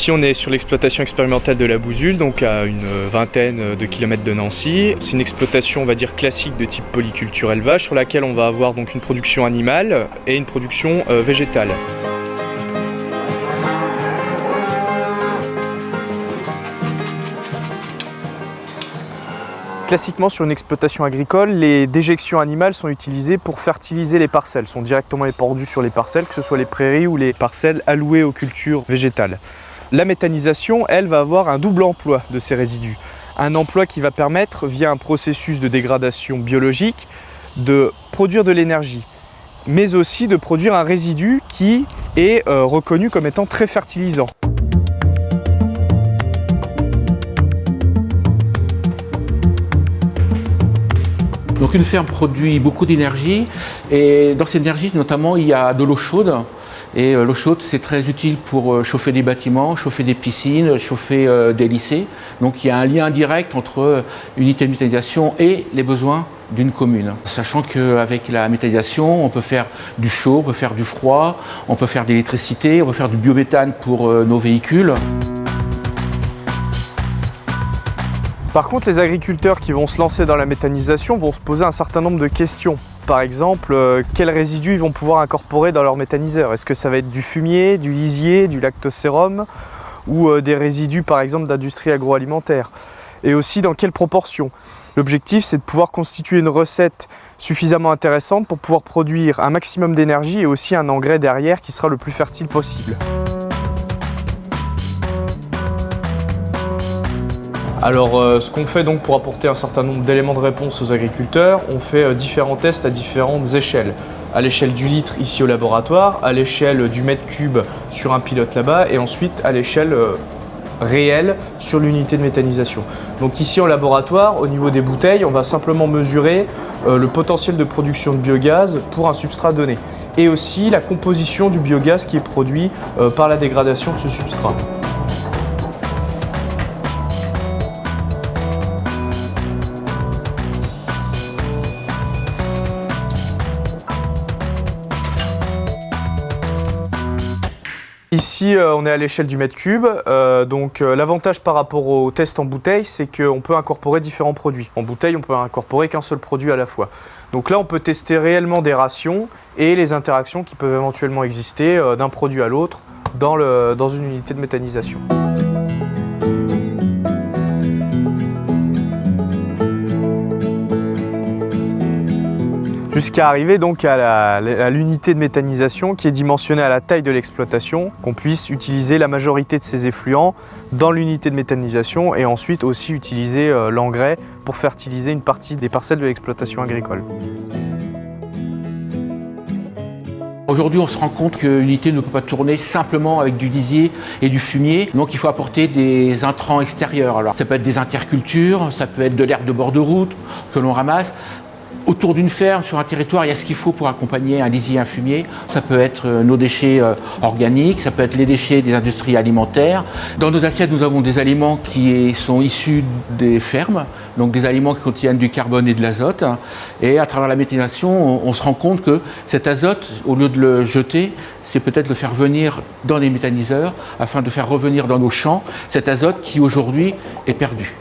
Ici, on est sur l'exploitation expérimentale de la Bousule, donc à une vingtaine de kilomètres de Nancy. C'est une exploitation, on va dire, classique de type polyculture élevage, sur laquelle on va avoir donc une production animale et une production végétale. Classiquement, sur une exploitation agricole, les déjections animales sont utilisées pour fertiliser les parcelles, sont directement épandues sur les parcelles, que ce soit les prairies ou les parcelles allouées aux cultures végétales. La méthanisation, elle, va avoir un double emploi de ces résidus. Un emploi qui va permettre, via un processus de dégradation biologique, de produire de l'énergie, mais aussi de produire un résidu qui est reconnu comme étant très fertilisant. Donc une ferme produit beaucoup d'énergie et dans cette énergie notamment il y a de l'eau chaude et l'eau chaude c'est très utile pour chauffer des bâtiments, chauffer des piscines, chauffer des lycées. Donc il y a un lien direct entre une unité de méthanisation et les besoins d'une commune. Sachant qu'avec la méthanisation on peut faire du chaud, on peut faire du froid, on peut faire de l'électricité, on peut faire du biométhane pour nos véhicules. Par contre, les agriculteurs qui vont se lancer dans la méthanisation vont se poser un certain nombre de questions. Par exemple, quels résidus ils vont pouvoir incorporer dans leur méthaniseur? Est-ce que ça va être du fumier, du lisier, du lactosérum ou des résidus par exemple d'industrie agroalimentaire? Et aussi dans quelle proportion? L'objectif, c'est de pouvoir constituer une recette suffisamment intéressante pour pouvoir produire un maximum d'énergie et aussi un engrais derrière qui sera le plus fertile possible. Alors ce qu'on fait donc pour apporter un certain nombre d'éléments de réponse aux agriculteurs, on fait différents tests à différentes échelles. À l'échelle du litre ici au laboratoire, à l'échelle du mètre cube sur un pilote là-bas et ensuite à l'échelle réelle sur l'unité de méthanisation. Donc ici au laboratoire, au niveau des bouteilles, on va simplement mesurer le potentiel de production de biogaz pour un substrat donné et aussi la composition du biogaz qui est produit par la dégradation de ce substrat. Ici, on est à l'échelle du mètre cube, l'avantage par rapport au test en bouteille, c'est qu'on peut incorporer différents produits. En bouteille, on peut incorporer qu'un seul produit à la fois. Donc là, on peut tester réellement des rations et les interactions qui peuvent éventuellement exister d'un produit à l'autre dans une unité de méthanisation. Jusqu'à arriver donc à l'unité de méthanisation qui est dimensionnée à la taille de l'exploitation, qu'on puisse utiliser la majorité de ces effluents dans l'unité de méthanisation et ensuite aussi utiliser l'engrais pour fertiliser une partie des parcelles de l'exploitation agricole. Aujourd'hui, on se rend compte qu'une unité ne peut pas tourner simplement avec du lisier et du fumier, donc il faut apporter des intrants extérieurs. Alors, ça peut être des intercultures, ça peut être de l'herbe de bord de route que l'on ramasse. Autour d'une ferme, sur un territoire, il y a ce qu'il faut pour accompagner un lisier et un fumier. Ça peut être nos déchets organiques, ça peut être les déchets des industries alimentaires. Dans nos assiettes, nous avons des aliments qui sont issus des fermes, donc des aliments qui contiennent du carbone et de l'azote. Et à travers la méthanisation, on se rend compte que cet azote, au lieu de le jeter, c'est peut-être le faire venir dans les méthaniseurs afin de faire revenir dans nos champs cet azote qui aujourd'hui est perdu.